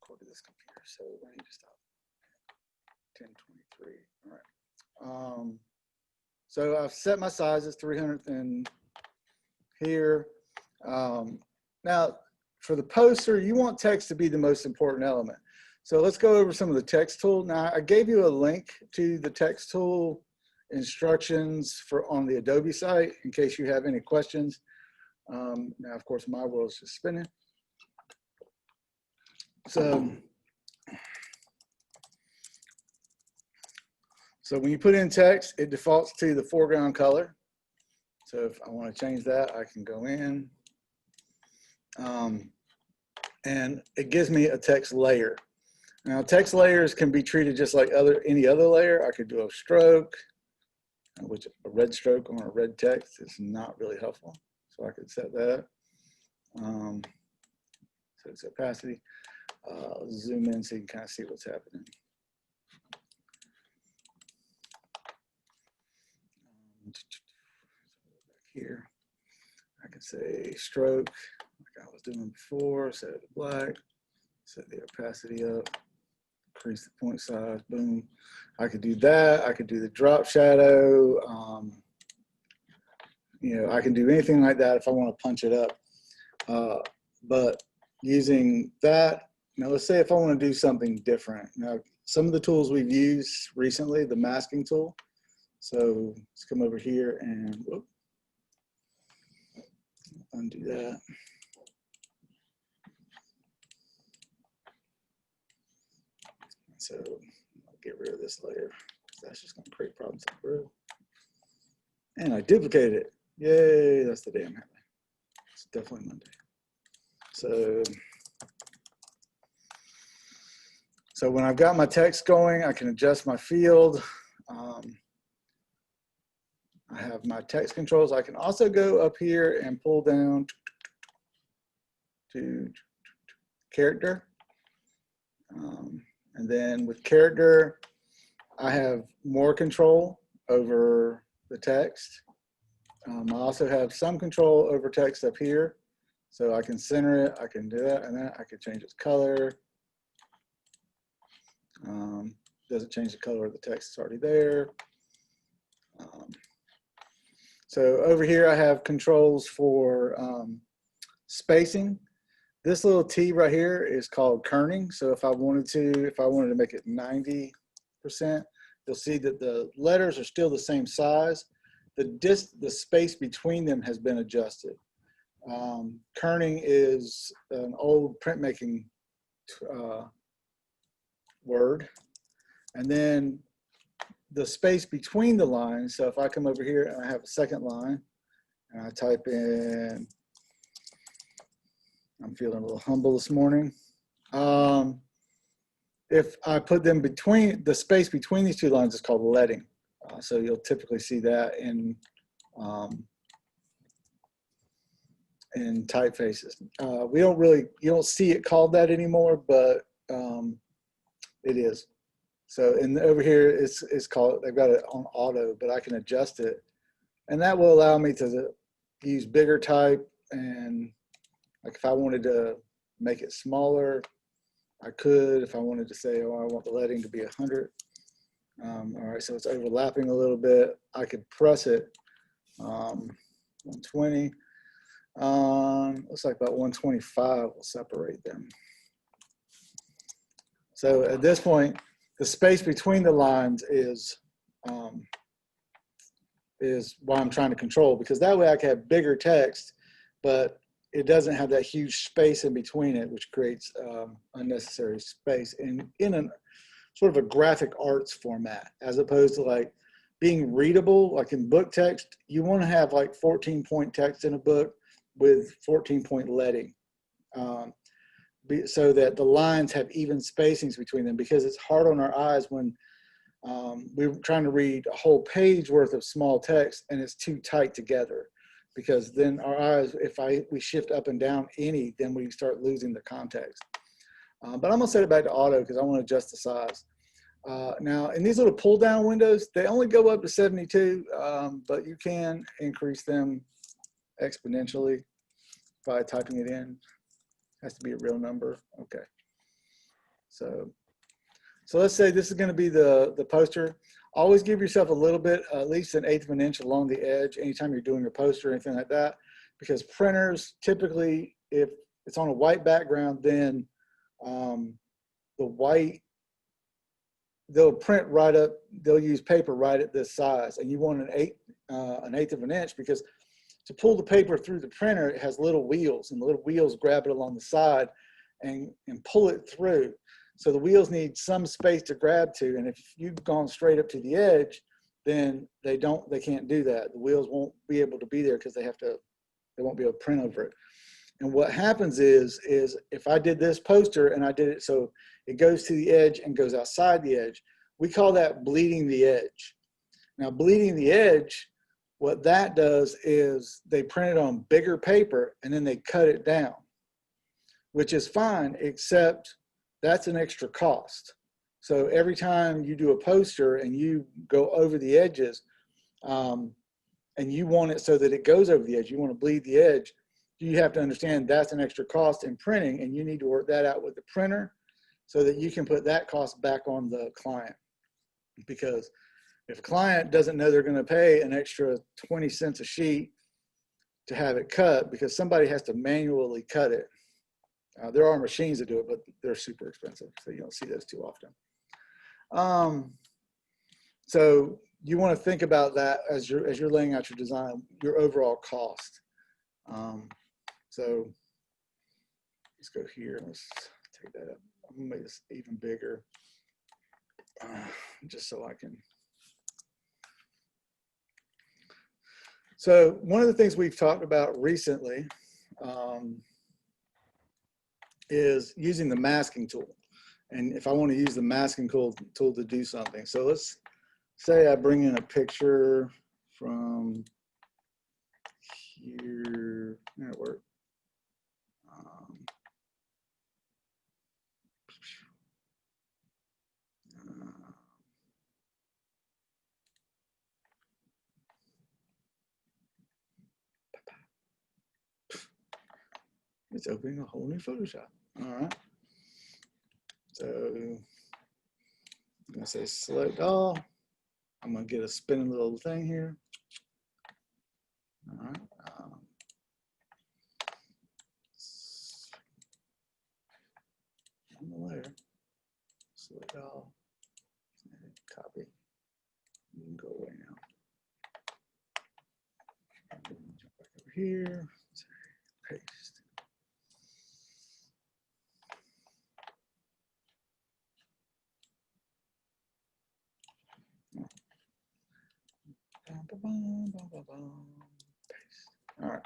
cord to this computer, so I need to stop. 1023. All right. So I've set my sizes 300th in here. Now, for the poster, you want text to be the most important element. So let's go over some of the text tool. Now, I gave you a link to the text tool instructions on the Adobe site in case you have any questions. Now, of course, my world is just spinning. So when you put in text, it defaults to the foreground color. So if I want to change that, I can go in. And it gives me a text layer. Now, text layers can be treated just like any other layer. I could do a stroke, which a red stroke on a red text is not really helpful. So I could set that. So it's opacity. Zoom in so you can kind of see what's happening. Back here, I can say stroke, like I was doing before, set it to black, set the opacity up, increase the point size, boom. I could do that. I could do the drop shadow. You know, I can do anything like that if I want to punch it up. But using that, now let's say if I want to do something different. Now, some of the tools we've used recently, the masking tool. So let's come over here and whoop, undo that. So I'll get rid of this layer. That's just going to create problems up through. And I duplicated it. Yay, that's the day I'm having. It's definitely Monday. So when I've got my text going, I can adjust my field. I have my text controls. I can also go up here and pull down to character. And then with character, I have more control over the text. I also have some control over text up here. So I can center it, I can do that, and then I can change its color. Doesn't change the color of the text, it's already there. So over here I have controls for spacing. This little T right here is called kerning. So if I wanted to make it 90%, you'll see that the letters are still the same size. The space between them has been adjusted. Kerning is an old printmaking word. And then the space between the lines, so if I come over here and I have a second line, and I type in, I'm feeling a little humble this morning. If I put them between, the space between these two lines is called leading. So you'll typically see that in typefaces. You don't see it called that anymore, but it is. So over here, it's called, they've got it on auto, but I can adjust it. And that will allow me to use bigger type. And like if I wanted to make it smaller, I could. If I wanted to say, oh, I want the leading to be 100. All right, so it's overlapping a little bit. I could press it, 120. Looks like about 125 will separate them. So at this point, the space between the lines is what I'm trying to control, because that way I can have bigger text, but it doesn't have that huge space in between it, which creates unnecessary space in a sort of a graphic arts format, as opposed to like being readable. Like in book text, you want to have like 14-point text in a book with 14-point leading. So that the lines have even spacings between them, because it's hard on our eyes when we're trying to read a whole page worth of small text and it's too tight together, because then our eyes, if we shift up and down any, then we start losing the context. But I'm gonna set it back to auto because I want to adjust the size. Now in these little pull down windows, they only go up to 72, but you can increase them exponentially by typing it in. Has to be a real number. Okay. So let's say this is going to be the poster. Always give yourself a little bit, at least 1/8 of an inch along the edge anytime you're doing a poster or anything like that, because printers typically, if it's on a white background, then the white, they'll print right up, they'll use paper right at this size, and you want 1/8 of an inch, because to pull the paper through the printer, it has little wheels, and the little wheels grab it along the side and pull it through. So the wheels need some space to grab to, and if you've gone straight up to the edge, then they can't do that. The wheels won't be able to be there because they won't be able to print over it. And what happens is if I did this poster and I did it so it goes to the edge and goes outside the edge, we call that bleeding the edge. Now, bleeding the edge, what that does is they print it on bigger paper and then they cut it down, which is fine, except that's an extra cost. So every time you do a poster and you go over the edges, and you want it so that it goes over the edge, you want to bleed the edge, you have to understand that's an extra cost in printing, and you need to work that out with the printer so that you can put that cost back on the client. Because if a client doesn't know they're going to pay an extra 20 cents a sheet to have it cut, because somebody has to manually cut it. There are machines that do it, but they're super expensive, so you don't see those too often. So you want to think about that as you're laying out your design, your overall cost. So let's go here. Let's take that up. I'm gonna make this even bigger, just so I can. So one of the things we've talked about recently is using the masking tool. And if I want to use the masking tool to do something. So let's say I bring in a picture from here. That'll work. It's opening a whole new Photoshop. All right. So I'm gonna say select all. I'm gonna get a spinning little thing here. All right. On the layer. Select all. Copy. You can go away now. Jump back over here. Paste. Paste. All right.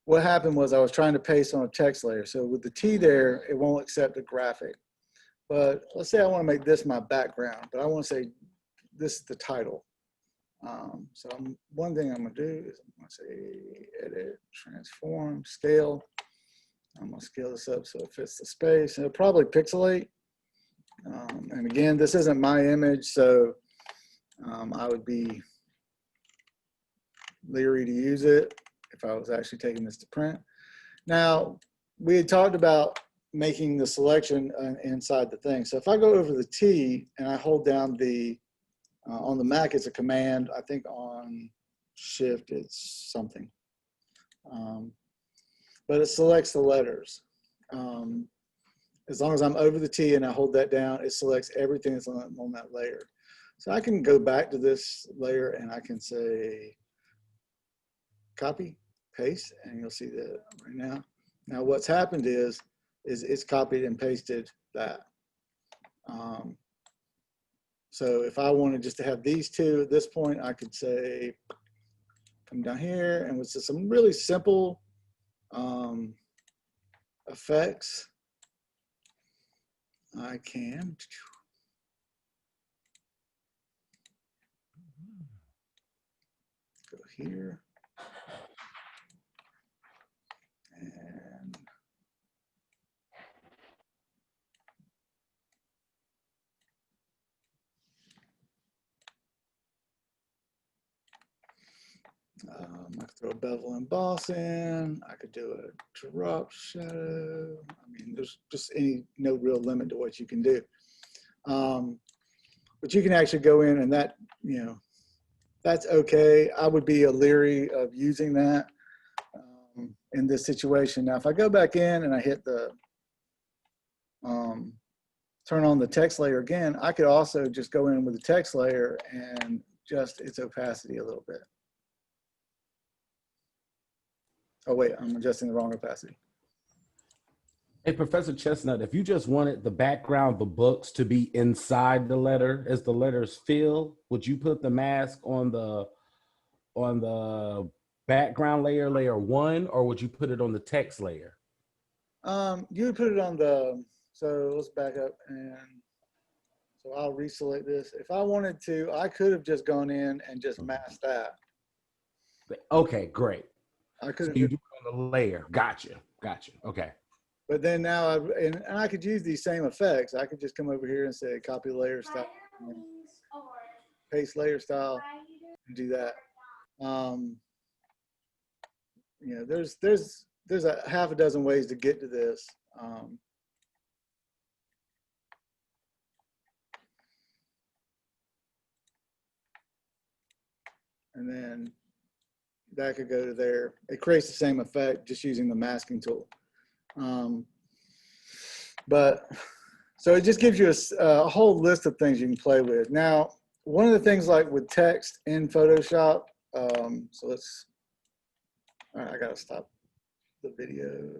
What happened was I was trying to paste on a text layer. So with the T there, it won't accept a graphic. But let's say I want to make this my background, but I want to say this is the title. So one thing I'm going to do is I'm going to say edit, transform, scale. I'm going to scale this up so it fits the space. And it'll probably pixelate. And again, this isn't my image, so I would be leery to use it if I was actually taking this to print. Now, we had talked about making the selection inside the thing. So if I go over the T and I hold down the, on the Mac, it's a command. I think on Shift, it's something. But it selects the letters. As long as I'm over the T and I hold that down, it selects everything that's on that layer. So I can go back to this layer and I can say, copy, paste, and you'll see that right now. Now what's happened is it's copied and pasted that. So if I wanted just to have these two at this point, I could say, come down here, and with just some really simple effects, I can go here. And I could throw a bevel emboss in. I could do a drop shadow. I mean, there's just no real limit to what you can do. But you can actually go in and that, that's okay. I would be leery of using that in this situation. Now, if I go back in and I hit the turn on the text layer again, I could also just go in with the text layer and adjust its opacity a little bit. Oh wait, I'm adjusting the wrong opacity. Hey, Professor Chestnut, if you just wanted the background of the books to be inside the letter as the letters fill, would you put the mask on the background layer, layer 1, or would you put it on the text layer? You would put it on the, so let's back up, and so I'll reselect this. If I wanted to, I could have just gone in and just masked that. Okay, great. I could have. So you do it on the layer. Gotcha. Okay. But then now, and I could use these same effects. I could just come over here and say copy layer style, paste layer style, and do that. There's a half a dozen ways to get to this. And then that could go to there. It creates the same effect just using the masking tool. But so it just gives you a whole list of things you can play with. Now, one of the things like with text in Photoshop, so let's, all right, I gotta stop the video.